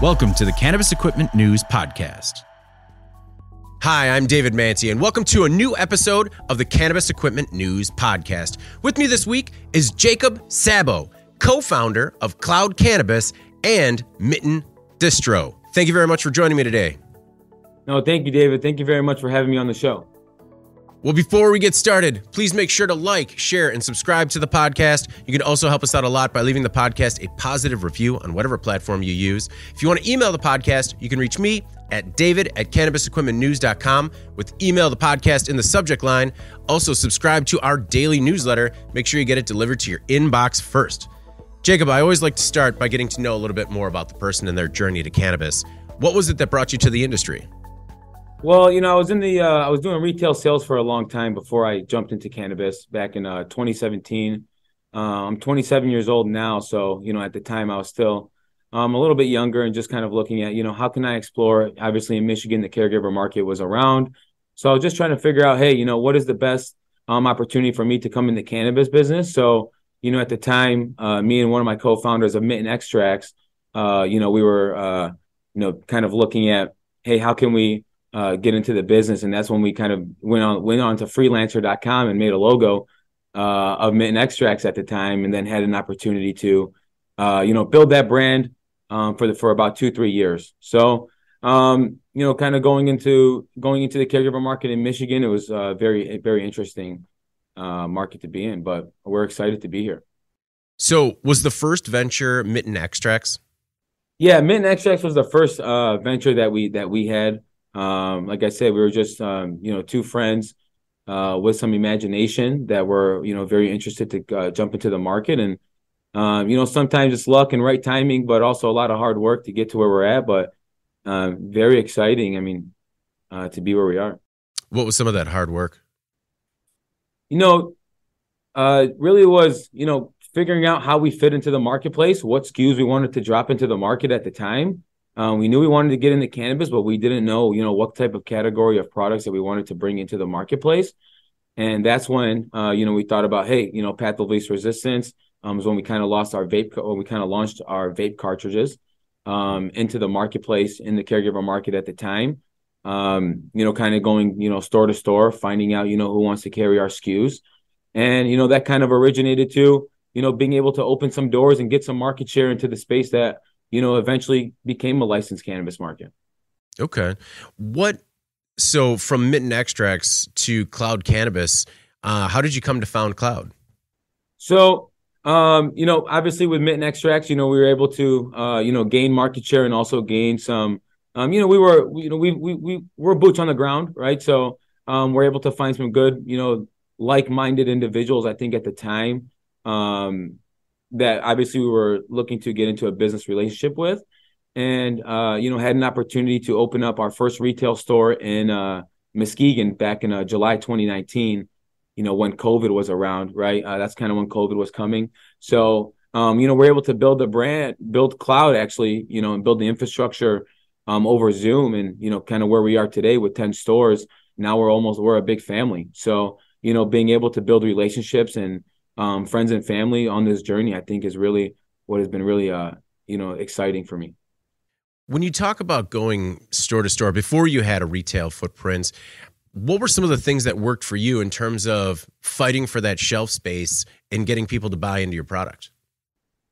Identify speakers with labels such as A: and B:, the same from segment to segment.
A: Welcome to the Cannabis Equipment News Podcast.
B: Hi, I'm David Mancy, and welcome to a new episode of the Cannabis Equipment News Podcast. With me this week is Jacob Saboo, co-founder of Cloud Cannabis and Mitten Distro. Thank you very much for joining me today.
C: No, thank you, David. Thank you very much for having me on the show.
B: Well, before we get started, please make sure to like, share, and subscribe to the podcast. You can also help us out a lot by leaving the podcast a positive review on whatever platform you use. If you want to email the podcast, you can reach me at david@cannabisequipmentnews.com with email the podcast in the subject line. Also, subscribe to our daily newsletter. Make sure you get it delivered to your inbox first. Jacob, I always like to start by getting to know a little bit more about the person and their journey to cannabis. What was it that brought you to the industry?
C: Well, I was I was doing retail sales for a long time before I jumped into cannabis back in 2017. I'm 27 years old now. So, at the time I was still a little bit younger and just kind of looking at, how can I explore? Obviously in Michigan, the caregiver market was around. So I was just trying to figure out, hey, what is the best opportunity for me to come in the cannabis business? So, at the time, me and one of my co-founders of Mitten Extracts, we were, kind of looking at, hey, how can we get into the business? And that's when we kind of went on to freelancer.com and made a logo of Mitten Extracts at the time, and then had an opportunity to build that brand for about 2-3 years. So kind of going into the caregiver market in Michigan, it was a very, very interesting market to be in, but we're excited to be here.
B: So was the first venture Mitten Extracts?
C: Yeah, Mitten Extracts was the first venture that we had. Like I said, we were just, two friends with some imagination that were, very interested to jump into the market. And, sometimes it's luck and right timing, but also a lot of hard work to get to where we're at. But very exciting, to be where we are.
B: What was some of that hard work?
C: Really was, figuring out how we fit into the marketplace, what SKUs we wanted to drop into the market at the time. We knew we wanted to get into cannabis, but we didn't know, what type of category of products that we wanted to bring into the marketplace. And that's when, we thought about, hey, path of least resistance was when we kind of launched our vape cartridges into the marketplace in the caregiver market at the time. Kind of going, store to store, finding out, who wants to carry our SKUs. And, that kind of originated to, being able to open some doors and get some market share into the space that, eventually became a licensed cannabis market.
B: Okay. So from Mitten Extracts to Cloud Cannabis, how did you come to found Cloud?
C: So, obviously with Mitten Extracts, we were able to, gain market share and also gain some, we were boots on the ground, right? So, we're able to find some good, like-minded individuals, I think at the time, that obviously we were looking to get into a business relationship with, and, had an opportunity to open up our first retail store in Muskegon back in July 2019, when COVID was around, right? That's kind of when COVID was coming. So, we're able to build the brand, build Cloud actually, and build the infrastructure over Zoom, and, kind of where we are today with 10 stores. Now we're a big family. So, being able to build relationships and friends and family on this journey, I think is really what has been really, exciting for me.
B: When you talk about going store to store, before you had a retail footprint, what were some of the things that worked for you in terms of fighting for that shelf space and getting people to buy into your product?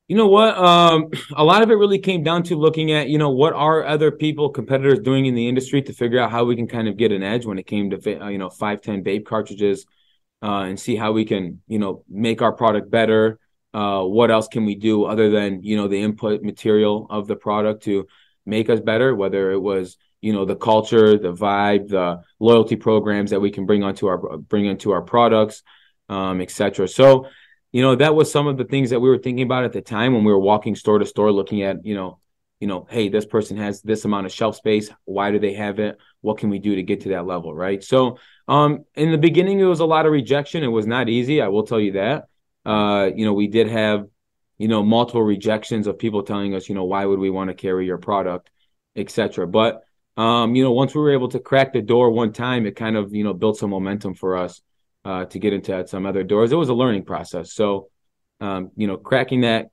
C: You know what? A lot of it really came down to looking at, what are other competitors doing in the industry to figure out how we can kind of get an edge when it came to, 510 vape cartridges. And see how we can, make our product better. What else can we do other than, the input material of the product to make us better, whether it was, the culture, the vibe, the loyalty programs that we can bring into our products, et cetera. So, that was some of the things that we were thinking about at the time when we were walking store to store, looking at, hey, this person has this amount of shelf space. Why do they have it? What can we do to get to that level, right? So, in the beginning, it was a lot of rejection. It was not easy. I will tell you that. We did have, multiple rejections of people telling us, why would we want to carry your product, et cetera. But, once we were able to crack the door one time, it kind of, built some momentum for us to get into some other doors. It was a learning process. So, cracking that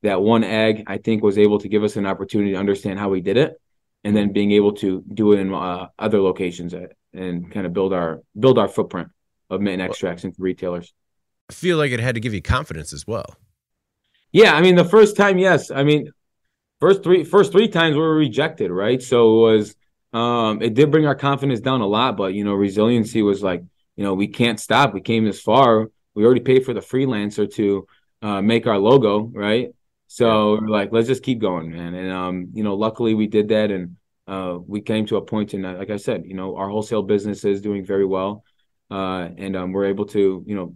C: that one egg, I think, was able to give us an opportunity to understand how we did it, and then being able to do it in other locations and kind of build our footprint of mint extracts into retailers.
B: I feel like it had to give you confidence as well.
C: Yeah, I mean, the first time, yes. I mean, first three times we were rejected, right? So it did bring our confidence down a lot, but resiliency was like, we can't stop. We came this far. We already paid for the freelancer to make our logo, right? So we're like, let's just keep going, man. And luckily we did that, and we came to a point in, like I said, our wholesale business is doing very well, and we're able to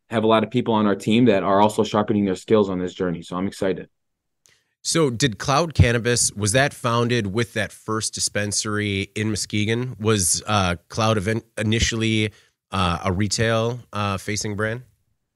C: have a lot of people on our team that are also sharpening their skills on this journey. So I'm excited.
B: So did Cloud Cannabis, was that founded with that first dispensary in Muskegon? Was Cloud initially a retail facing brand?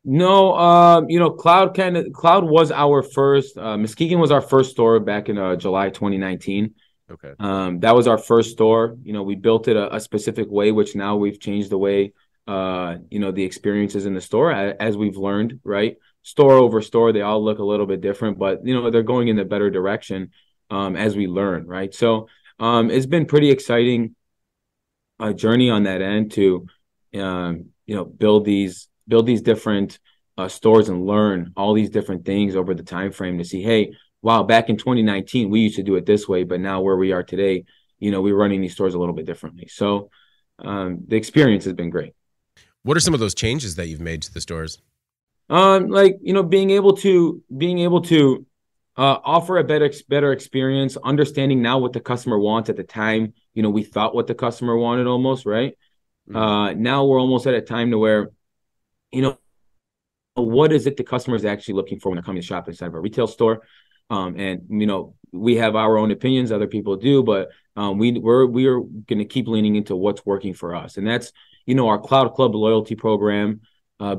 C: No, Cloud was our first. Muskegon was our first store back in July 2019.
B: Okay.
C: That was our first store. We built it a specific way, which now we've changed the way the experiences in the store as we've learned, right? Store over store, they all look a little bit different, but they're going in the better direction as we learn, right? So it's been pretty exciting journey on that end to build these different stores and learn all these different things over the time frame to see, hey, wow, back in 2019 we used to do it this way, but now where we are today, we're running these stores a little bit differently. So the experience has been great.
B: What are some of those changes that you've made to the stores?
C: Being able to offer a better experience, understanding now what the customer wants. At the time, we thought what the customer wanted almost, right? Mm-hmm. Now we're almost at a time to where, what is it the customer is actually looking for when they're coming to shop inside of a retail store? And we have our own opinions, other people do, but we're going to keep leaning into what's working for us, and that's our Cloud Club loyalty program.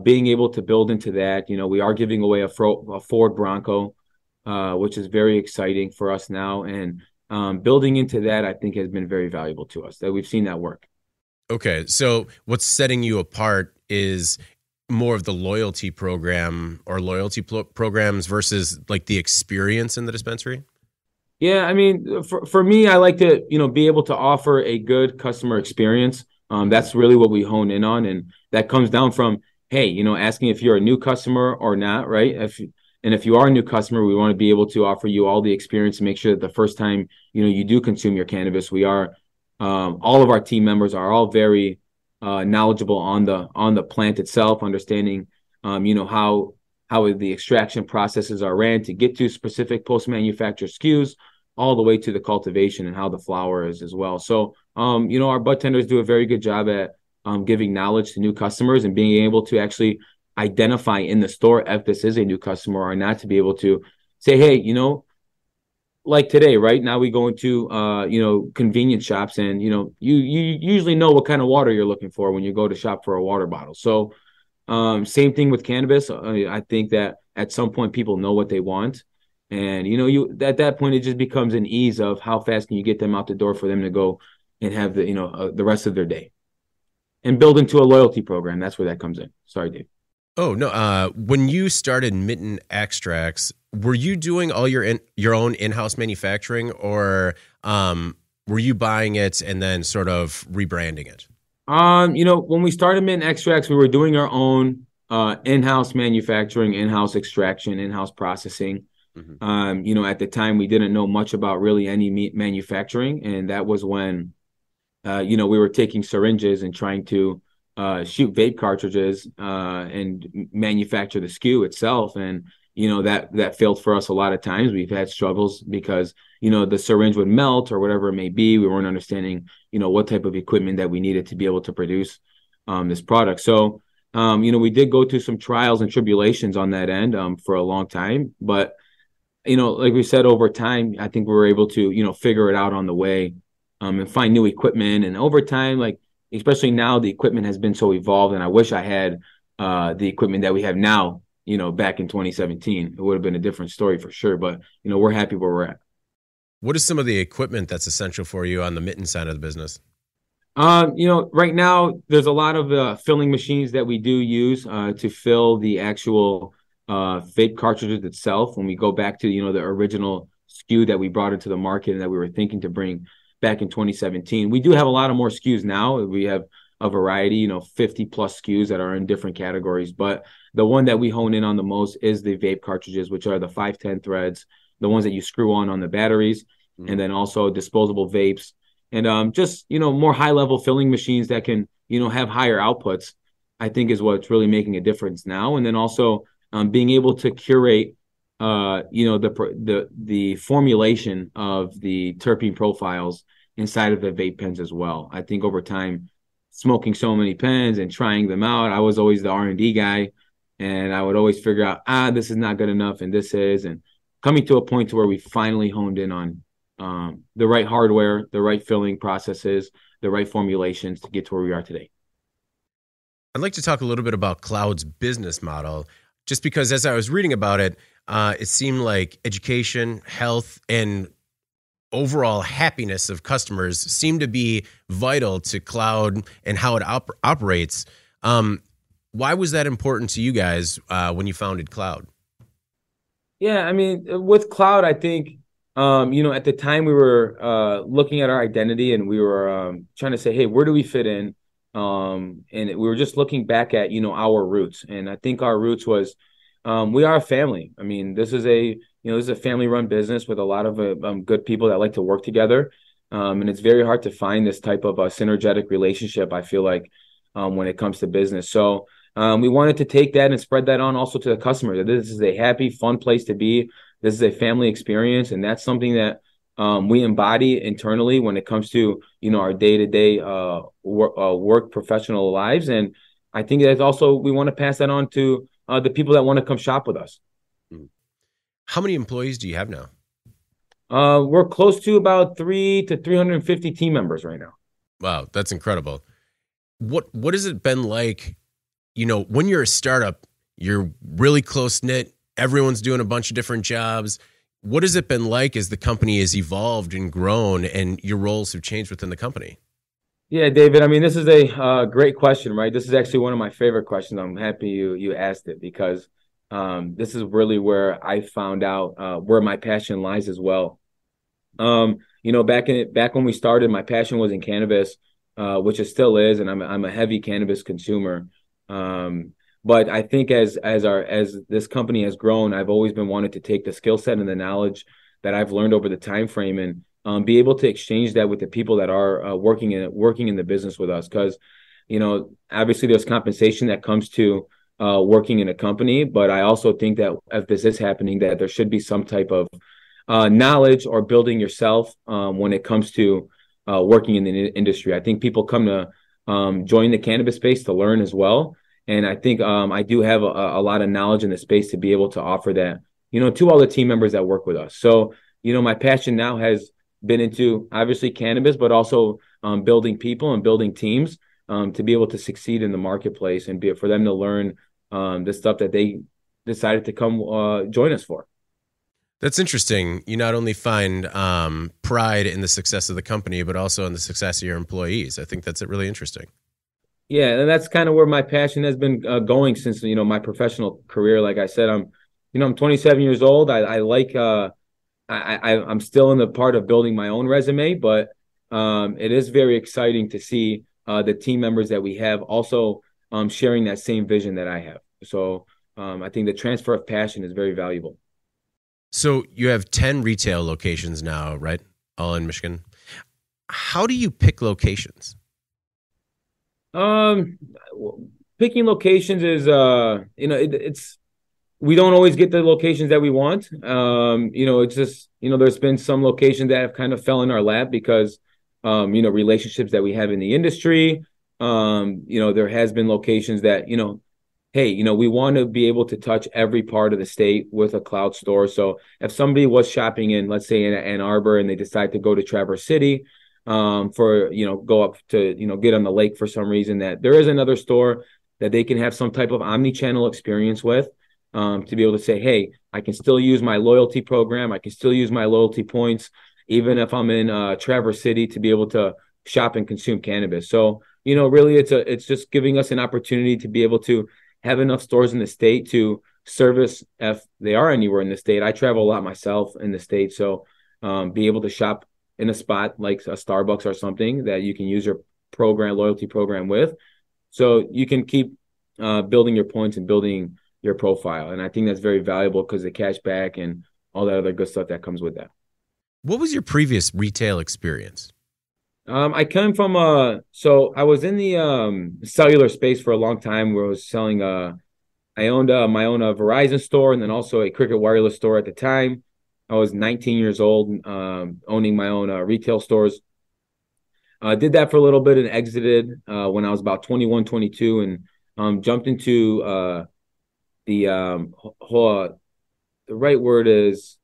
C: Being able to build into that, we are giving away a Ford Bronco, which is very exciting for us now, and building into that, I think, has been very valuable to us. That we've seen that work.
B: Okay, so what's setting you apart is more of the loyalty program or loyalty programs versus like the experience in the dispensary?
C: Yeah, I mean, for me, I like to, be able to offer a good customer experience. That's really what we hone in on. And that comes down from, hey, asking if you're a new customer or not, right? If you are a new customer, we want to be able to offer you all the experience and make sure that the first time, you do consume your cannabis, we are, all of our team members are all very knowledgeable on the plant itself, understanding, how the extraction processes are ran to get to specific post-manufacture SKUs, all the way to the cultivation and how the flower is as well. So, our bud tenders do a very good job at giving knowledge to new customers and being able to actually identify in the store if this is a new customer or not, to be able to say, hey, like today, right now we go into, convenience shops, and, you usually know what kind of water you're looking for when you go to shop for a water bottle. So same thing with cannabis. I think that at some point people know what they want. And, at that point, it just becomes an ease of how fast can you get them out the door for them to go and have the rest of their day and build into a loyalty program. That's where that comes in. Sorry, Dave.
B: Oh, no. When you started Mitten Extracts, were you doing all your own in-house manufacturing, or were you buying it and then sort of rebranding it?
C: When we started Mitten Extracts, we were doing our own in-house manufacturing, in-house extraction, in-house processing. Mm-hmm. At the time, we didn't know much about really any manufacturing, and that was when, we were taking syringes and trying to shoot vape cartridges and manufacture the SKU itself, and that failed for us a lot of times. We've had struggles because the syringe would melt or whatever it may be. We weren't understanding what type of equipment that we needed to be able to produce this product. So we did go through some trials and tribulations on that end for a long time, but like we said, over time, I think we were able to, figure it out on the way and find new equipment. And over time, like, especially now, the equipment has been so evolved, and I wish I had the equipment that we have now, back in 2017. It would have been a different story for sure, but, we're happy where we're at.
B: What is some of the equipment that's essential for you on the Mitten side of the business?
C: Right now, there's a lot of filling machines that we do use to fill the actual vape cartridges itself. When we go back to, the original SKU that we brought into the market and that we were thinking to bring back in 2017, we do have a lot of more SKUs now. We have a variety, 50 plus SKUs that are in different categories. But the one that we hone in on the most is the vape cartridges, which are the 510 threads, the ones that you screw on the batteries, and then also disposable vapes, and just, more high level filling machines that can, have higher outputs, I think is what's really making a difference now. And then also being able to curate, the formulation of the terpene profiles inside of the vape pens as well. I think over time, smoking so many pens and trying them out, I was always the R&D guy, and I would always figure out, this is not good enough, and this is, and coming to a point to where we finally honed in on the right hardware, the right filling processes, the right formulations to get to where we are today.
B: I'd like to talk a little bit about Cloud's business model, just because as I was reading about it, it seemed like education, health, and overall happiness of customers seem to be vital to Cloud and how it operates. Why was that important to you guys when you founded Cloud?
C: Yeah, I mean, with Cloud, I think, at the time we were looking at our identity, and we were trying to say, hey, where do we fit in? And we were just looking back at, our roots. And I think our roots was, we are a family. I mean, this is a family-run business with a lot of good people that like to work together. And it's very hard to find this type of a synergetic relationship, I feel like, when it comes to business. So we wanted to take that and spread that on also to the customer. This is a happy, fun place to be. This is a family experience. And that's something that we embody internally when it comes to, our day-to-day work professional lives. And I think that also we want to pass that on to the people that want to come shop with us.
B: How many employees do you have now?
C: We're close to about 300 to 350 team members right now.
B: Wow, that's incredible. What has it been like? When you're a startup, you're really close knit. Everyone's doing a bunch of different jobs. What has it been like as the company has evolved and grown and your roles have changed within the company?
C: Yeah, David, I mean, this is a great question, right? This is actually one of my favorite questions. I'm happy you asked it, because this is really where I found out where my passion lies as well. Back when we started, my passion was in cannabis, which it still is, and I'm a heavy cannabis consumer. But I think as this company has grown, I've always been wanted to take the skill set and the knowledge that I've learned over the time frame and be able to exchange that with the people that are working in the business with us. Because, obviously there's compensation that comes to working in a company, but I also think that if this is happening, that there should be some type of knowledge or building yourself when it comes to working in the industry. I think people come to join the cannabis space to learn as well. And I think I do have a lot of knowledge in the space to be able to offer that, to all the team members that work with us. So, my passion now has been into obviously cannabis, but also building people and building teams to be able to succeed in the marketplace and for them to learn the stuff that they decided to come join us for.
B: That's interesting. You not only find pride in the success of the company, but also in the success of your employees. I think that's really interesting.
C: Yeah, and that's kind of where my passion has been going since, my professional career. Like I said, I'm 27 years old. I like I'm still in the part of building my own resume, but it is very exciting to see the team members that we have also sharing that same vision that I have. So I think the transfer of passion is very valuable.
B: So you have 10 retail locations now, right? All in Michigan. How do you pick locations?
C: Picking locations is, it's, we don't always get the locations that we want. It's just, there's been some locations that have kind of fell in our lap because, relationships that we have in the industry. There has been locations that, hey, we want to be able to touch every part of the state with a Cloud store. So if somebody was shopping in, let's say in Ann Arbor, and they decide to go to Traverse City, go up to, get on the lake for some reason, that there is another store that they can have some type of omni-channel experience with, to be able to say, hey, I can still use my loyalty program. I can still use my loyalty points, even if I'm in Traverse City, to be able to shop and consume cannabis. So, really it's just giving us an opportunity to be able to have enough stores in the state to service if they are anywhere in the state. I travel a lot myself in the state, so be able to shop in a spot like a Starbucks or something that you can use your loyalty program with, so you can keep building your points and building your profile. And I think that's very valuable because the cash back and all that other good stuff that comes with that.
B: What was your previous retail experience?
C: I came from so I was in the cellular space for a long time where I was selling I owned my own Verizon store and then also a Cricket Wireless store at the time. I was 19 years old, owning my own retail stores. Did that for a little bit and exited when I was about 21, 22, and jumped into the the right word is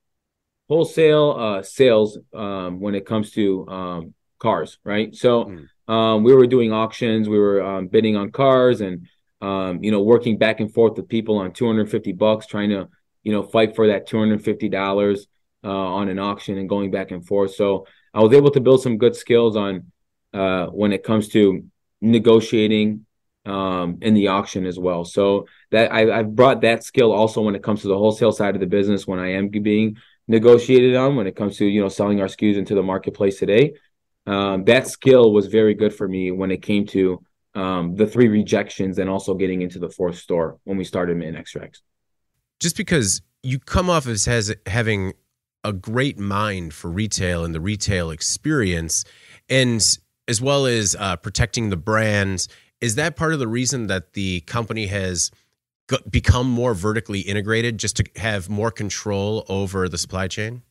C: wholesale sales when it comes to cars, right? So we were doing auctions, we were bidding on cars, and working back and forth with people on $250, trying to fight for that $250 on an auction and going back and forth. So I was able to build some good skills on when it comes to negotiating in the auction as well. So that I've brought that skill also when it comes to the wholesale side of the business when I am being negotiated on when it comes to selling our SKUs into the marketplace today. That skill was very good for me when it came to the 3 rejections and also getting into the 4th store when we started Mint Extracts.
B: Just because you come off as having a great mind for retail and the retail experience, and as well as protecting the brands, is that part of the reason that the company has become more vertically integrated, just to have more control over the supply chain?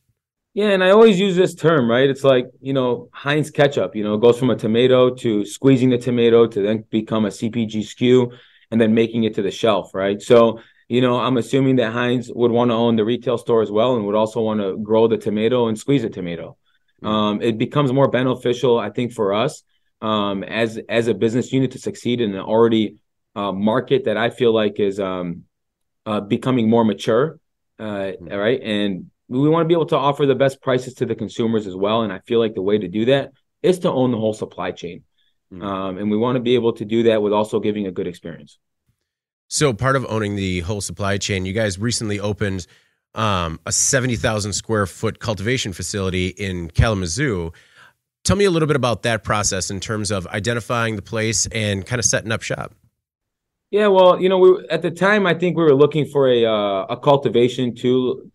C: Yeah, and I always use this term, right? It's like, Heinz ketchup, it goes from a tomato to squeezing the tomato to then become a CPG SKU and then making it to the shelf, right? So, I'm assuming that Heinz would want to own the retail store as well and would also want to grow the tomato and squeeze the tomato. It becomes more beneficial, I think, for us as a business unit to succeed in an already market that I feel like is becoming more mature, right? And we want to be able to offer the best prices to the consumers as well. And I feel like the way to do that is to own the whole supply chain. And we want to be able to do that with also giving a good experience.
B: So part of owning the whole supply chain, you guys recently opened a 70,000 square foot cultivation facility in Kalamazoo. Tell me a little bit about that process in terms of identifying the place and kind of setting up shop.
C: Yeah, well, we at the time I think we were looking for a cultivation to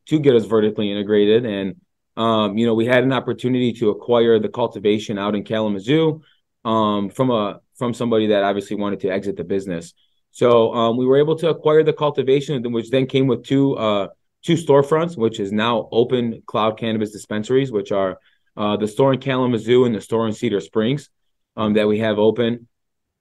C: get us vertically integrated, and we had an opportunity to acquire the cultivation out in Kalamazoo from somebody that obviously wanted to exit the business. So we were able to acquire the cultivation, which then came with two storefronts, which is now open Cloud Cannabis dispensaries, which are the store in Kalamazoo and the store in Cedar Springs that we have open.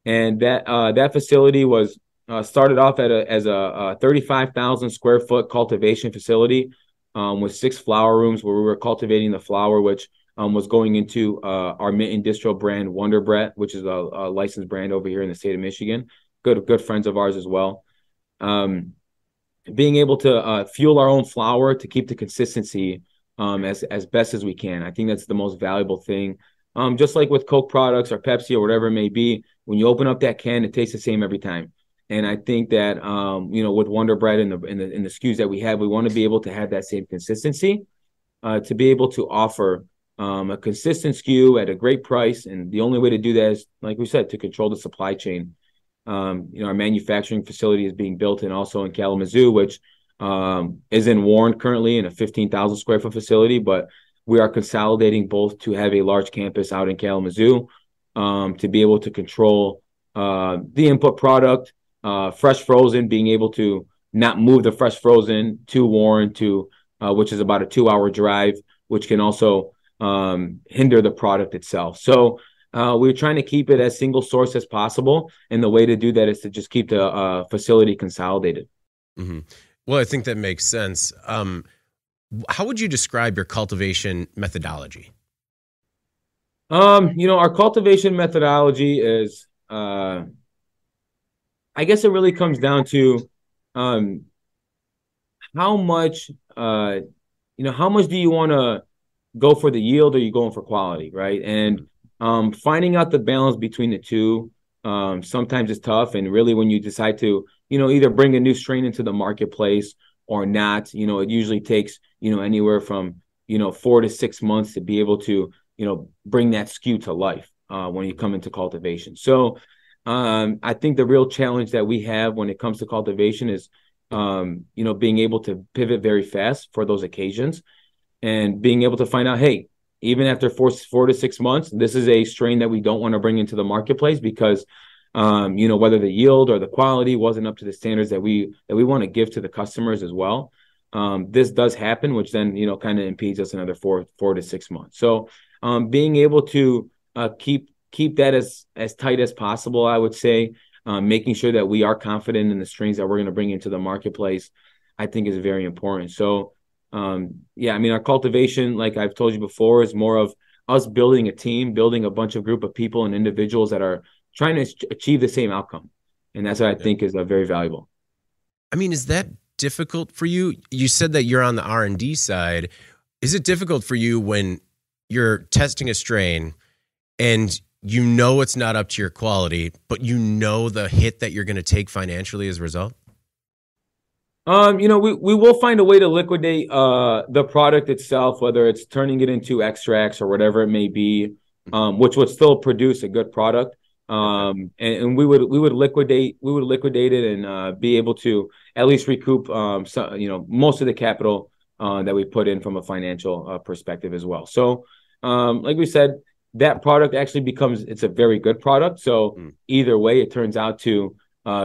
C: And that facility was started off as a 35,000 square foot cultivation facility with 6 flower rooms where we were cultivating the flower, which was going into our Mint and Distro brand Wonder Brett, which is a licensed brand over here in the state of Michigan. Good friends of ours as well. Being able to fuel our own flower to keep the consistency as best as we can. I think that's the most valuable thing. Just like with Coke products or Pepsi or whatever it may be, when you open up that can, it tastes the same every time. And I think that with Wonder Bread and the SKUs that we have, we want to be able to have that same consistency to be able to offer a consistent SKU at a great price. And the only way to do that is, like we said, to control the supply chain. Our manufacturing facility is being built in also in Kalamazoo, which is in Warren currently in a 15,000 square foot facility, but we are consolidating both to have a large campus out in Kalamazoo to be able to control the input product, fresh frozen, being able to not move the fresh frozen to Warren which is about a 2-hour drive, which can also hinder the product itself. So we're trying to keep it as single source as possible. And the way to do that is to just keep the facility consolidated.
B: Mm-hmm. Well, I think that makes sense. How would you describe your cultivation methodology?
C: Our cultivation methodology is, I guess it really comes down to how much do you want to go for the yield, or are you going for quality, right? And finding out the balance between the two Sometimes it's tough. And really, when you decide to, either bring a new strain into the marketplace or not, it usually takes, anywhere from, 4 to 6 months to be able to, bring that SKU to life when you come into cultivation. So I think the real challenge that we have when it comes to cultivation is, being able to pivot very fast for those occasions and being able to find out, hey, even after 4 to 6 months, this is a strain that we don't want to bring into the marketplace because, whether the yield or the quality wasn't up to the standards that we want to give to the customers as well. This does happen, which then, kind of impedes us another 4 to 6 months. So being able to keep that as tight as possible, I would say, making sure that we are confident in the strains that we're going to bring into the marketplace, I think is very important. So, our cultivation, like I've told you before, is more of us building a team, building a bunch of group of people and individuals that are trying to achieve the same outcome. And that's what I think is very valuable.
B: I mean, is that difficult for you? You said that you're on the R&D side. Is it difficult for you when you're testing a strain and it's not up to your quality, but the hit that you're going to take financially as a result?
C: We will find a way to liquidate the product itself, whether it's turning it into extracts or whatever it may be, which would still produce a good product. And we would liquidate it and be able to at least recoup most of the capital that we put in from a financial perspective as well. So like we said, that product actually it's a very good product. So either way, it turns out to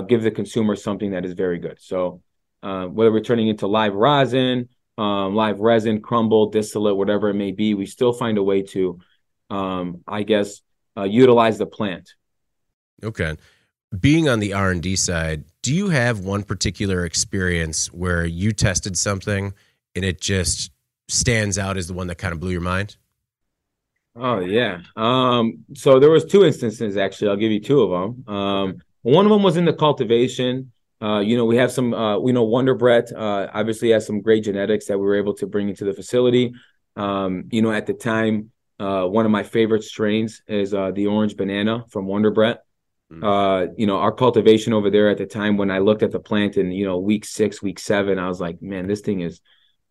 C: give the consumer something that is very good. So whether we're turning into live resin, crumble, distillate, whatever it may be, we still find a way to, utilize the plant.
B: Okay. Being on the R&D side, do you have one particular experience where you tested something and it just stands out as the one that kind of blew your mind?
C: Oh, yeah. So there was 2 instances, actually. I'll give you 2 of them. One of them was in the cultivation. We have some, Wonder Brett obviously has some great genetics that we were able to bring into the facility. At the time, one of my favorite strains is the orange banana from Wonder Brett. Our cultivation over there at the time, when I looked at the plant in, week 6, week 7, I was like, man, this thing is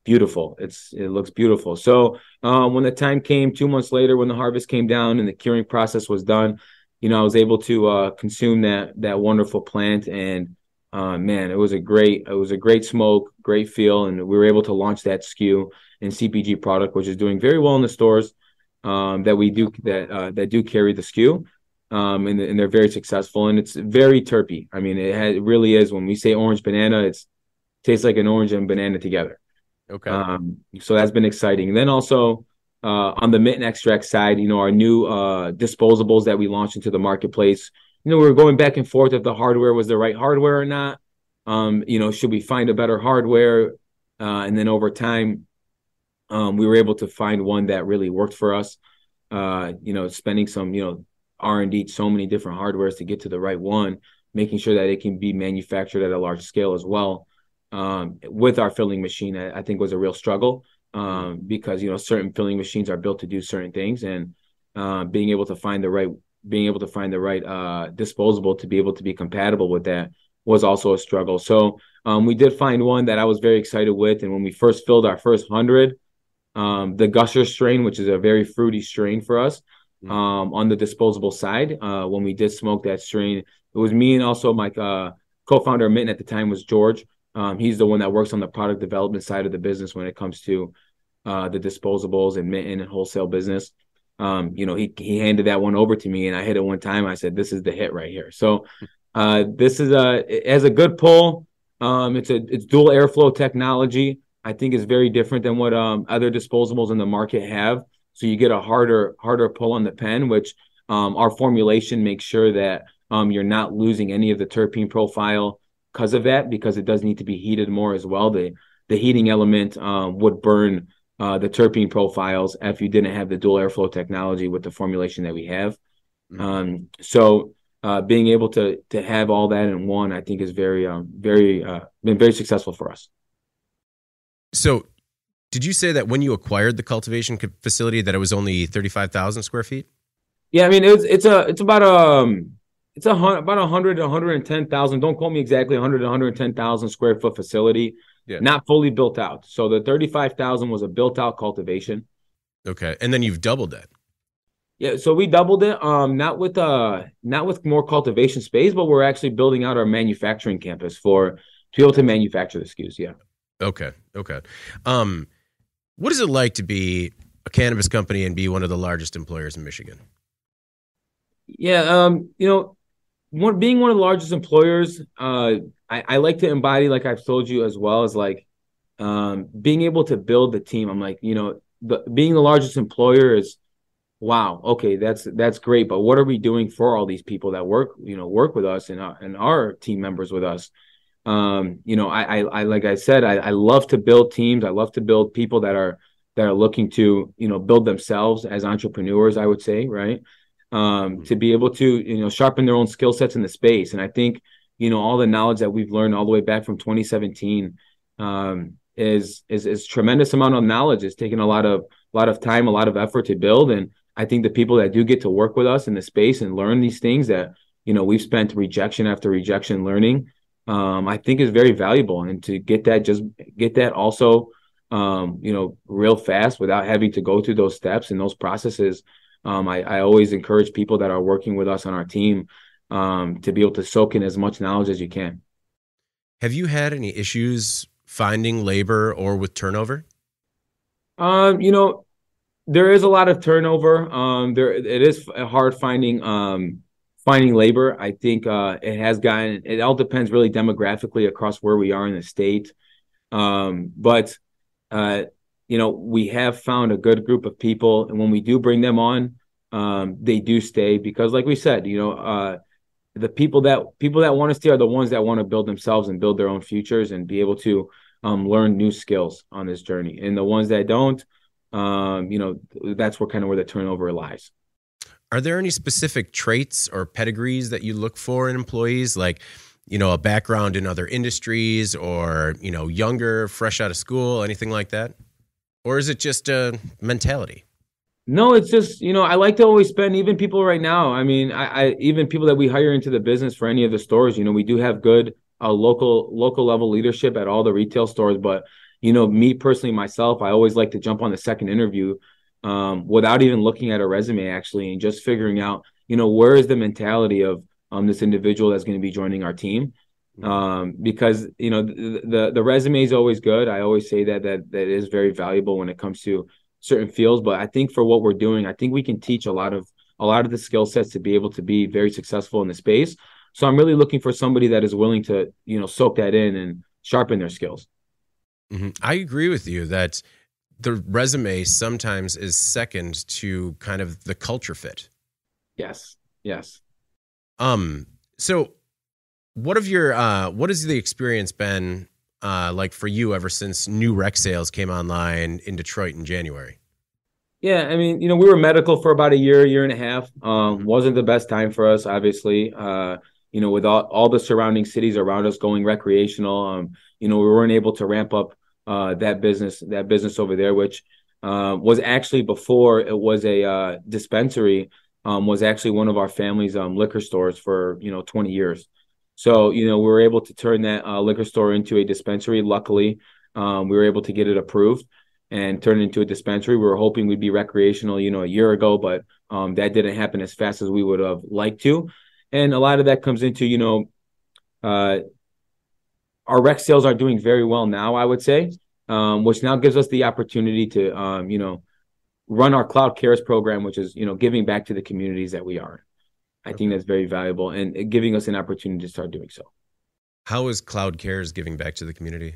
C: beautiful. It looks beautiful. So when the time came 2 months later, when the harvest came down and the curing process was done, I was able to consume that wonderful plant. And man, it was a great smoke, great feel. And we were able to launch that SKU and CPG product, which is doing very well in the stores that do carry the SKU. And they're very successful, and it's very terpy. I mean, it really is. When we say orange banana, it tastes like an orange and banana together.
B: Okay.
C: So that's been exciting. And then also on the mint extract side, our new disposables that we launched into the marketplace. We were going back and forth if the hardware was the right hardware or not. Should we find a better hardware? And then over time, we were able to find one that really worked for us. Spending some, R&D, so many different hardwares to get to the right one, making sure that it can be manufactured at a large scale as well. With our filling machine, I think was a real struggle because, certain filling machines are built to do certain things, and being able to find the right disposable to be able to be compatible with that was also a struggle. So we did find one that I was very excited with. And when we first filled our first 100, the Gusher strain, which is a very fruity strain for us, on the disposable side, when we did smoke that strain, it was me and also my co-founder of Mitten at the time was George. He's the one that works on the product development side of the business when it comes to the disposables and Mitten and wholesale business. He handed that one over to me, and I hit it one time. I said, "This is the hit right here." So this is it has a good pull. It's dual airflow technology. I think is very different than what other disposables in the market have. So you get a harder pull on the pen, which our formulation makes sure that you're not losing any of the terpene profile because of that, because it does need to be heated more as well. The heating element would burn the terpene profiles if you didn't have the dual airflow technology with the formulation that we have. So being able to have all that in one, I think is been very successful for us.
B: So did you say that when you acquired the cultivation facility that it was only 35,000 square feet?
C: Yeah, I mean it's about It's about 100 to 110,000. Don't quote me exactly. 100 to 110,000 square foot facility,
B: Yeah.
C: not fully built out. So the 35,000 was a built out cultivation.
B: Okay. And then you've doubled that.
C: Yeah, so we doubled it. Not with more cultivation space, but we're actually building out our manufacturing campus for to be able to manufacture the SKUs. Yeah.
B: Okay. Okay. Um, what is it like to be a cannabis company and be one of the largest employers in Michigan?
C: Yeah. Being one of the largest employers, I like to embody, like I've told you as well, as like being able to build the team. I'm like, being the largest employer is wow. Okay, that's great. But what are we doing for all these people that work with us and our team members with us? I like I said, I love to build teams. I love to build people that are looking to build themselves as entrepreneurs. I would say, right? To be able to sharpen their own skill sets in the space. And I think all the knowledge that we've learned all the way back from 2017 is tremendous amount of knowledge. It's taken a lot of time, a lot of effort to build. And I think the people that do get to work with us in the space and learn these things that we've spent rejection after rejection learning, I think is very valuable. And to get that also, real fast without having to go through those steps and those processes. I always encourage people that are working with us on our team to be able to soak in as much knowledge as you can.
B: Have you had any issues finding labor or with turnover?
C: Um, you know, there is a lot of turnover. There it is hard finding labor. I think it all depends really demographically across where we are in the state. But uh, we have found a good group of people, and when we do bring them on, they do stay because, like we said, the people that want to stay are the ones that want to build themselves and build their own futures and be able to learn new skills on this journey. And the ones that don't, that's where the turnover lies.
B: Are there any specific traits or pedigrees that you look for in employees, like, a background in other industries or, younger, fresh out of school, anything like that? Or is it just a mentality?
C: No, it's just, I like to always spend even people right now. I mean, I even people that we hire into the business for any of the stores, we do have good local level leadership at all the retail stores. But, me personally, myself, I always like to jump on the second interview without even looking at a resume, actually, and just figuring out, where is the mentality of this individual that's going to be joining our team. Because, the resume is always good. I always say that is very valuable when it comes to certain fields, but I think for what we're doing, I think we can teach a lot of the skill sets to be able to be very successful in the space. So I'm really looking for somebody that is willing to, soak that in and sharpen their skills.
B: Mm-hmm. I agree with you that the resume sometimes is second to kind of the culture fit.
C: Yes. Yes.
B: So what has the experience been like for you ever since new rec sales came online in Detroit in January?
C: Yeah, I mean, we were medical for about a year and a half. Wasn't the best time for us, obviously. With all the surrounding cities around us going recreational, we weren't able to ramp up that business over there, which was actually before it was a dispensary, was actually one of our family's liquor stores for 20 years. So, we were able to turn that liquor store into a dispensary. Luckily, we were able to get it approved and turn it into a dispensary. We were hoping we'd be recreational, a year ago, but that didn't happen as fast as we would have liked to. And a lot of that comes into, our rec sales are doing very well now, I would say, which now gives us the opportunity to, run our Cloud Cares program, which is, giving back to the communities that we are. I think that's very valuable and giving us an opportunity to start doing so.
B: How is Cloud Cares giving back to the community?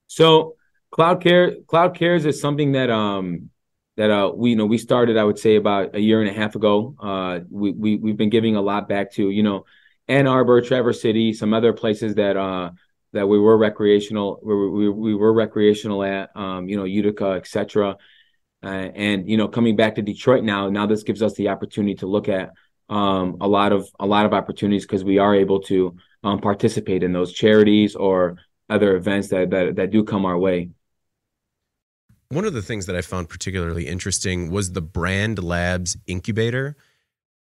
C: So Cloud Cares is something that we started, I would say, about a year and a half ago. We've been giving a lot back to Ann Arbor, Traverse City, some other places that we were recreational at, Utica, etc. And coming back to Detroit now this gives us the opportunity to look at a lot of opportunities because we are able to participate in those charities or other events that do come our way.
B: One of the things that I found particularly interesting was the Brand Labs incubator.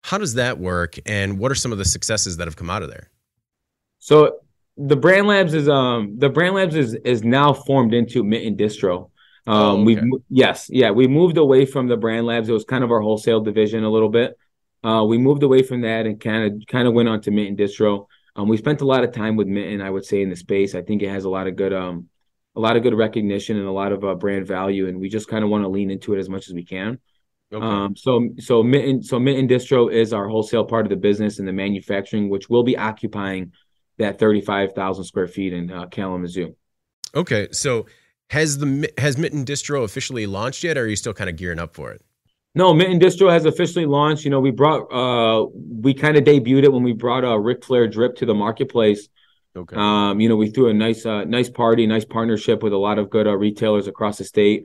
B: How does that work, and what are some of the successes that have come out of there?
C: So the Brand Labs is now formed into Mint and Distro.
B: Oh, okay.
C: We moved away from the Brand Labs. It was kind of our wholesale division a little bit. We moved away from that and kind of went on to Mint and Distro. We spent a lot of time with Mint, I would say, in the space. I think it has a lot of good recognition and a lot of brand value, and we just kind of want to lean into it as much as we can.
B: Okay.
C: Mint and Distro is our wholesale part of the business and the manufacturing, which will be occupying that 35,000 square feet in Kalamazoo.
B: Okay. So has Mitten Distro officially launched yet, or are you still kind of gearing up for it?
C: No, Mint and Distro has officially launched. We kind of debuted it when we brought Ric Flair drip to the marketplace.
B: Okay.
C: We threw a nice party, nice partnership with a lot of good retailers across the state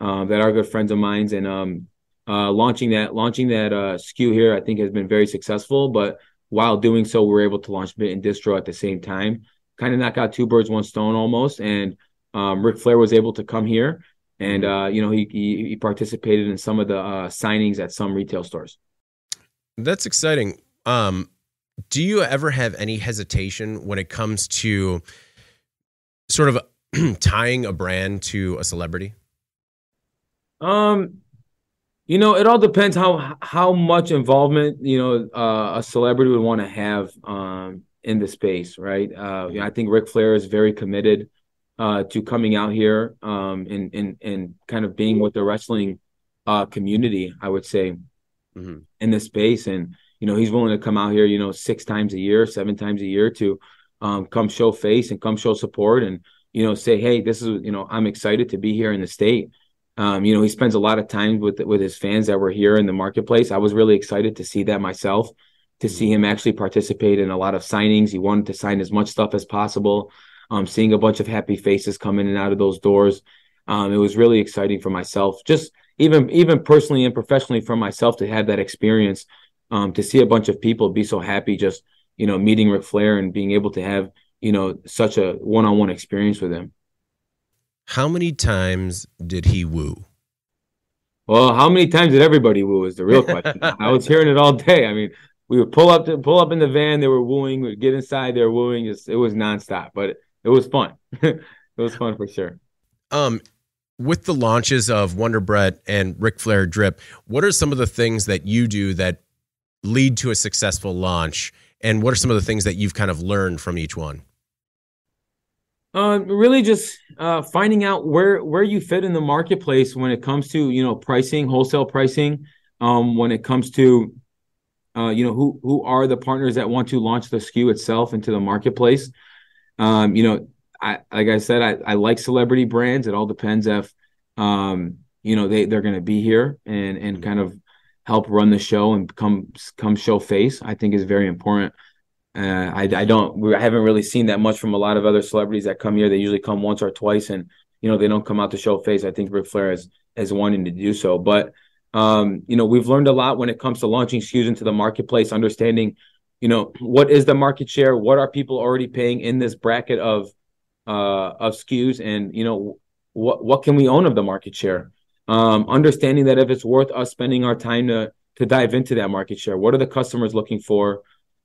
C: that are good friends of mine, and launching that SKU here, I think, has been very successful. But while doing so, we were able to launch Mint and Distro at the same time, kind of knock out two birds, one stone almost. And Ric Flair was able to come here, and he participated in some of the signings at some retail stores.
B: That's exciting. Do you ever have any hesitation when it comes to sort of tying a brand to a celebrity?
C: It all depends how much involvement a celebrity would want to have in the space, right? I think Ric Flair is very committed to coming out here and kind of being with the wrestling community, I would say, in this space. And he's willing to come out here 6 times a year, 7 times a year to come show face and come show support and say, hey, this is I'm excited to be here in the state. He spends a lot of time with his fans that were here in the marketplace. I was really excited to see that myself, to see him actually participate in a lot of signings. He wanted to sign as much stuff as possible. Seeing a bunch of happy faces come in and out of those doors. It was really exciting for myself, just even personally and professionally for myself, to have that experience, to see a bunch of people be so happy just, meeting Ric Flair and being able to have, such a one-on-one experience with him.
B: How many times did he woo?
C: Well, how many times did everybody woo is the real question. I was hearing it all day. I mean, we would pull up in the van, they were wooing. We'd get inside, they were wooing. It was nonstop, but it was fun. It was fun for sure.
B: With the launches of Wonder Bread and Ric Flair Drip, what are some of the things that you do that lead to a successful launch? And what are some of the things that you've kind of learned from each one?
C: Really just finding out where you fit in the marketplace when it comes to, pricing, wholesale pricing, when it comes to, who are the partners that want to launch the SKU itself into the marketplace. Like I said, I like celebrity brands. It all depends if, they're going to be here and kind of help run the show and come show face. I think is very important. I haven't really seen that much from a lot of other celebrities that come here. They usually come once or twice, and they don't come out to show face. I think Ric Flair is wanting to do so, but we've learned a lot when it comes to launching SKUs into the marketplace, understanding what is the market share, what are people already paying in this bracket of SKUs, and what can we own of the market share. Understanding that if it's worth us spending our time to dive into that market share, what are the customers looking for.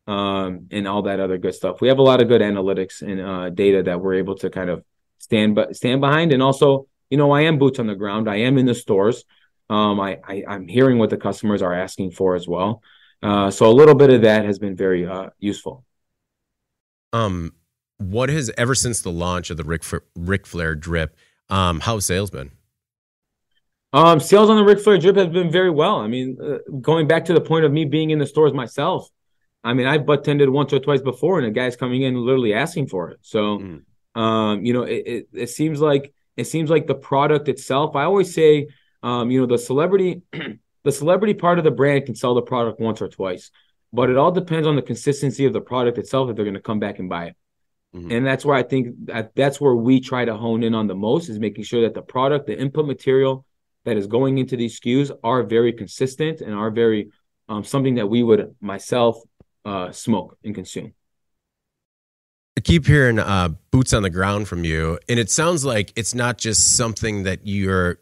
C: And all that other good stuff. We have a lot of good analytics and data that we're able to kind of stand behind. And also, I am boots on the ground. I am in the stores. I'm hearing what the customers are asking for as well. So a little bit of that has been very useful.
B: What has, ever since the launch of the Ric Flair Drip, how's sales been?
C: Sales on the Ric Flair Drip has been very well. I mean, going back to the point of me being in the stores myself, I mean, I butt tended once or twice before, and a guy's coming in literally asking for it. So, it seems like the product itself. I always say, the celebrity part of the brand can sell the product once or twice, but it all depends on the consistency of the product itself if they're going to come back and buy it. And that's where I think that's where we try to hone in on the most, is making sure that the product, the input material that is going into these SKUs are very consistent and are very something that we would myself smoke and consume.
B: I keep hearing boots on the ground from you, and it sounds like it's not just something that you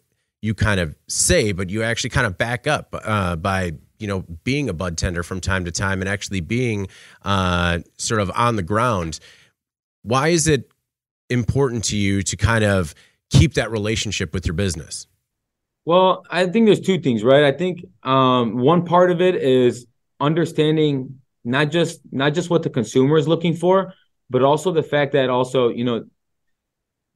B: kind of say, but you actually kind of back up by being a bud tender from time to time and actually being sort of on the ground. Why is it important to you to kind of keep that relationship with your business?
C: Well, I think there's two things, right? I think one part of it is understanding not just what the consumer is looking for, but also the fact that also,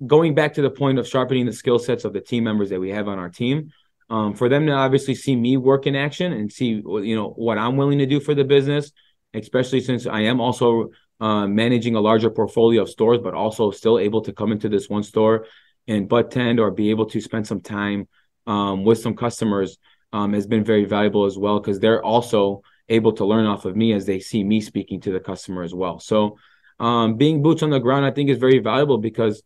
C: going back to the point of sharpening the skill sets of the team members that we have on our team, for them to obviously see me work in action and see, what I'm willing to do for the business, especially since I am also managing a larger portfolio of stores, but also still able to come into this one store and bud tend or be able to spend some time with some customers has been very valuable as well, because they're also able to learn off of me as they see me speaking to the customer as well. So being boots on the ground, I think, is very valuable because,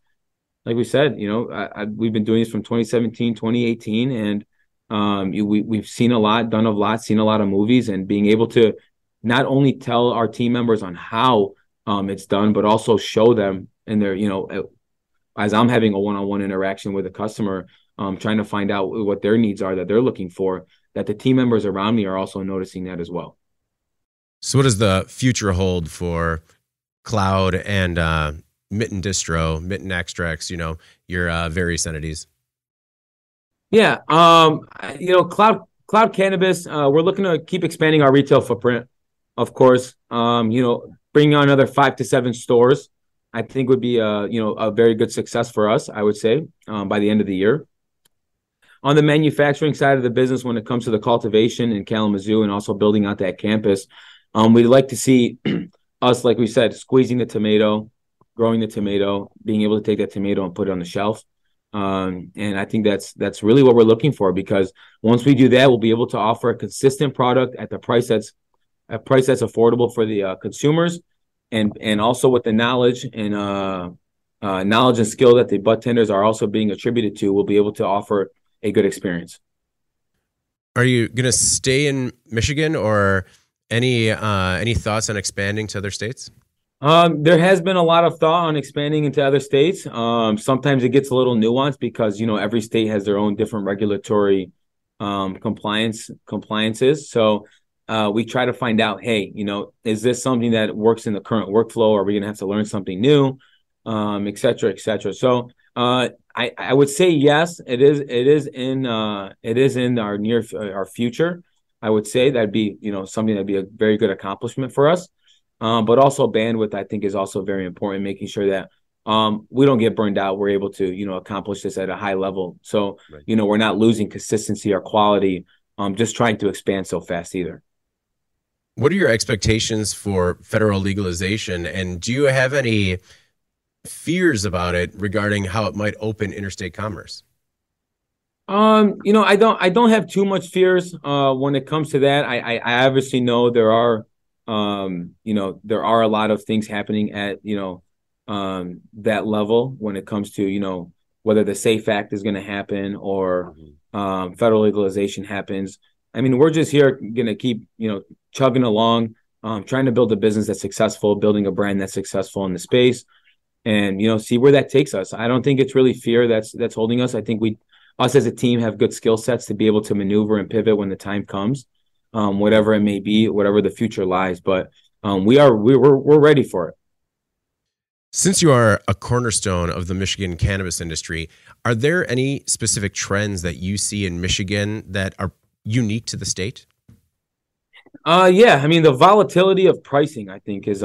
C: like we said, we've been doing this from 2017, 2018, and we've seen a lot, done a lot, seen a lot of movies, and being able to not only tell our team members on how it's done, but also show them in their, as I'm having a one-on-one interaction with a customer, trying to find out what their needs are that they're looking for, that the team members around me are also noticing that as well.
B: So what does the future hold for Cloud and Mitten Distro, Mitten Extracts, your various entities?
C: Yeah. Cloud Cannabis, we're looking to keep expanding our retail footprint, of course. Bringing on another 5 to 7 stores, I think would be a very good success for us, I would say, by the end of the year. On the manufacturing side of the business, when it comes to the cultivation in Kalamazoo and also building out that campus, we'd like to see us, like we said, squeezing the tomato, growing the tomato, being able to take that tomato and put it on the shelf. And I think that's really what we're looking for, because once we do that, we'll be able to offer a consistent product at a price that's affordable for the consumers, and also with the knowledge and skill that the bud tenders are also being attributed to, we'll be able to offer a good experience.
B: Are you going to stay in Michigan, or any thoughts on expanding to other states?
C: There has been a lot of thought on expanding into other states. Sometimes it gets a little nuanced because, every state has their own different regulatory compliances. So we try to find out, hey, is this something that works in the current workflow? Or are we going to have to learn something new, et cetera, et cetera. So I would say yes, it is in our future. I would say that'd be, something that'd be a very good accomplishment for us. But also bandwidth, I think, is also very important, making sure that we don't get burned out. We're able to, accomplish this at a high level. So, right. We're not losing consistency or quality, just trying to expand so fast either.
B: What are your expectations for federal legalization? And do you have any fears about it regarding how it might open interstate commerce?
C: I don't have too much fears when it comes to that. I obviously know there are a lot of things happening at, that level when it comes to, whether the SAFE Act is going to happen or federal legalization happens. I mean, we're just here going to keep, chugging along, trying to build a business that's successful, building a brand that's successful in the space, and, see where that takes us. I don't think it's really fear that's holding us. I think us as a team have good skill sets to be able to maneuver and pivot when the time comes. Whatever it may be, whatever the future lies, but we're ready for it.
B: Since you are a cornerstone of the Michigan cannabis industry, are there any specific trends that you see in Michigan that are unique to the state?
C: Yeah, I mean, the volatility of pricing, I think, is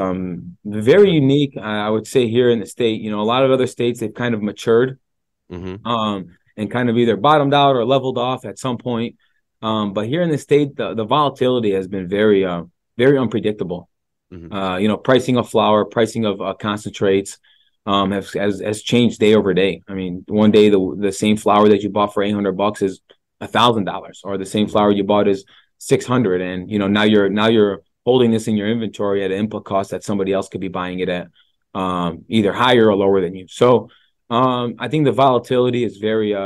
C: very unique. I would say here in the state, a lot of other states, they've kind of matured, and kind of either bottomed out or leveled off at some point. But here in the state, the volatility has been very, very unpredictable. Pricing of flower, pricing of concentrates has changed day over day. I mean, one day the same flower that you bought for $800 is $1,000, or the same flower you bought is $600, and now you're holding this in your inventory at an input cost that somebody else could be buying it at either higher or lower than you. So I think the volatility is very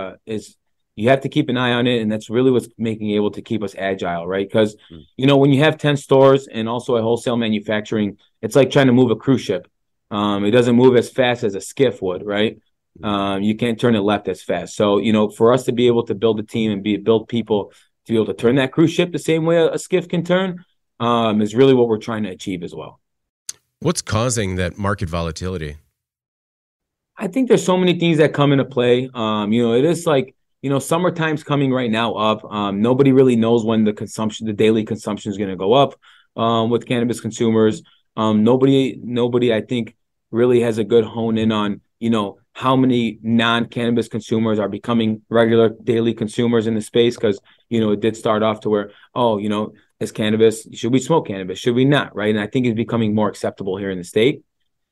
C: you have to keep an eye on it, and that's really what's making able to keep us agile, right? Because, when you have 10 stores and also a wholesale manufacturing, it's like trying to move a cruise ship. It doesn't move as fast as a skiff would, right? You can't turn it left as fast. So, for us to be able to build a team and build people to be able to turn that cruise ship the same way a skiff can turn, is really what we're trying to achieve as well.
B: What's causing that market volatility?
C: I think there's so many things that come into play. It is like, summertime's coming right now up. Nobody really knows when the daily consumption is going to go up with cannabis consumers. Nobody, I think, really has a good hone in on, how many non-cannabis consumers are becoming regular daily consumers in the space. Because, it did start off to where, as cannabis, should we smoke cannabis? Should we not? Right. And I think it's becoming more acceptable here in the state.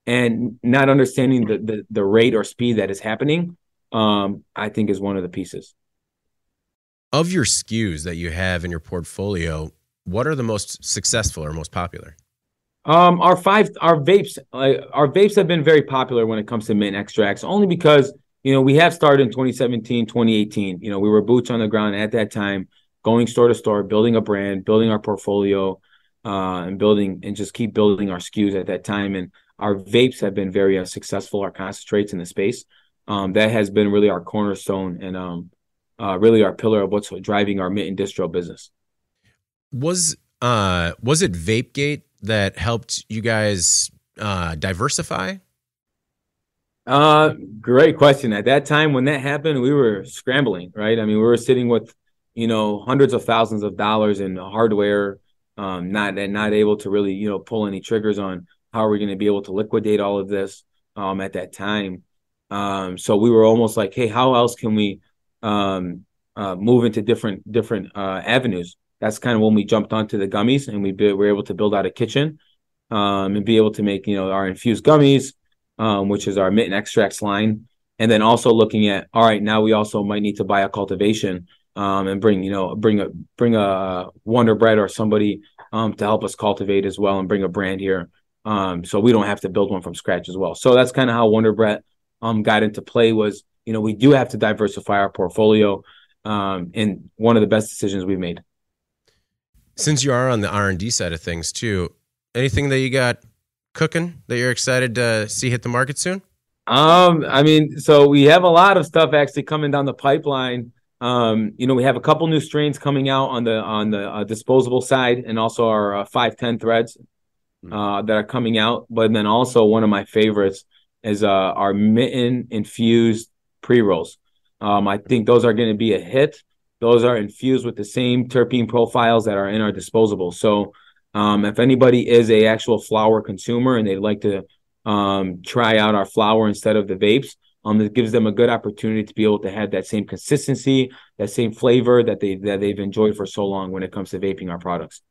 C: And not understanding the rate or speed that is happening, I think is one of the pieces.
B: Of your SKUs that you have in your portfolio, what are the most successful or most popular?
C: Our vapes have been very popular when it comes to mint extracts, only because, we have started in 2017, 2018. We were boots on the ground at that time, going store to store, building a brand, building our portfolio, and just keep building our SKUs at that time. And our vapes have been very successful, our concentrates in the space. That has been really our cornerstone and really our pillar of what's driving our mint and distro business.
B: Was it VapeGate that helped you guys diversify?
C: Great question. At that time when that happened, we were scrambling, right? I mean, we were sitting with, hundreds of thousands of dollars in hardware, not able to really, pull any triggers on how are we going to be able to liquidate all of this at that time. So we were almost like, hey, how else can we move into different avenues? That's kind of when we jumped onto the gummies, and we were able to build out a kitchen and be able to make, our infused gummies, which is our mint and extracts line. And then also looking at, all right, now we also might need to buy a cultivation and bring a Wonder Bread or somebody to help us cultivate as well and bring a brand here. So we don't have to build one from scratch as well. So that's kind of how Wonder Bread got into play was, we do have to diversify our portfolio, and one of the best decisions we've made.
B: Since you are on the R&D side of things too, anything that you got cooking that you're excited to see hit the market soon?
C: So we have a lot of stuff actually coming down the pipeline. We have a couple new strains coming out on the disposable side, and also our 510 threads that are coming out. But then also one of my favorites is our mitten infused pre-rolls. I think those are going to be a hit. Those are infused with the same terpene profiles that are in our disposables. So if anybody is a actual flower consumer and they'd like to try out our flower instead of the vapes, it gives them a good opportunity to be able to have that same consistency, that same flavor that they've enjoyed for so long when it comes to vaping our products.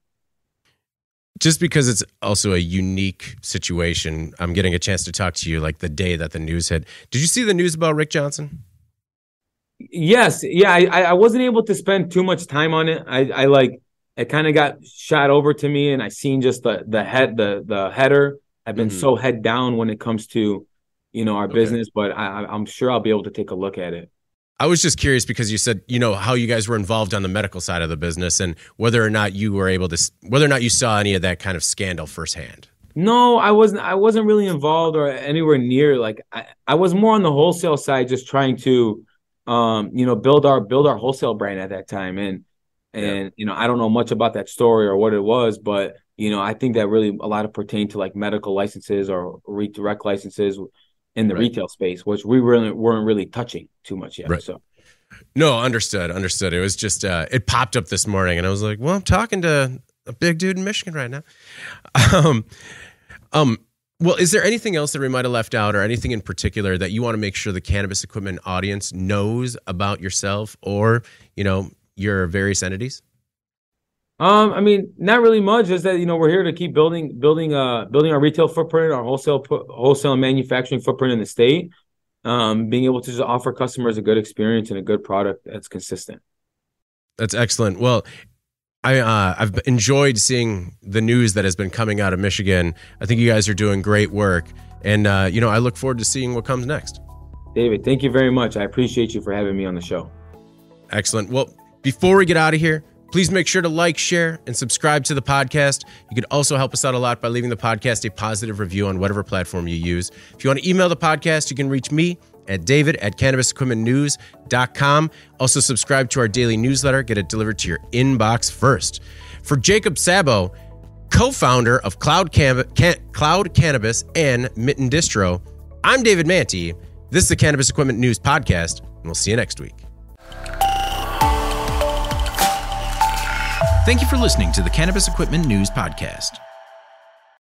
B: Just because it's also a unique situation, I'm getting a chance to talk to you like the day that the news hit. Did you see the news about Rick Johnson?
C: Yes. Yeah. I wasn't able to spend too much time on it. It kind of got shot over to me, and I seen just the header. I've been so head down when it comes to, our business, but I'm sure I'll be able to take a look at it.
B: I was just curious because you said, how you guys were involved on the medical side of the business, and whether or not you saw any of that kind of scandal firsthand.
C: No, I wasn't really involved or anywhere near. Like I was more on the wholesale side, just trying to, build our wholesale brand at that time. And I don't know much about that story or what it was, but, I think that really a lot of pertain to like medical licenses or redirect licenses in the retail space, which we weren't really touching too much yet. Right. So.
B: No, understood. It was just, it popped up this morning and I was like, well, I'm talking to a big dude in Michigan right now. Well, is there anything else that we might have left out or anything in particular that you want to make sure the Cannabis Equipment audience knows about yourself or, your various entities?
C: Not really much. Is that, we're here to keep building our retail footprint, our wholesale and manufacturing footprint in the state. Being able to just offer customers a good experience and a good product that's consistent.
B: That's excellent. Well, I've enjoyed seeing the news that has been coming out of Michigan. I think you guys are doing great work. And, I look forward to seeing what comes next.
C: David, thank you very much. I appreciate you for having me on the show.
B: Excellent. Well, before we get out of here, please make sure to like, share, and subscribe to the podcast. You could also help us out a lot by leaving the podcast a positive review on whatever platform you use. If you want to email the podcast, you can reach me at david@cannabisequipmentnews.com. Also subscribe to our daily newsletter. Get it delivered to your inbox first. For Jacob Saboo, co-founder of Cloud Cannabis and Mitten Distro, I'm David Manti. This is the Cannabis Equipment News Podcast, and we'll see you next week.
A: Thank you for listening to the Cannabis Equipment News Podcast.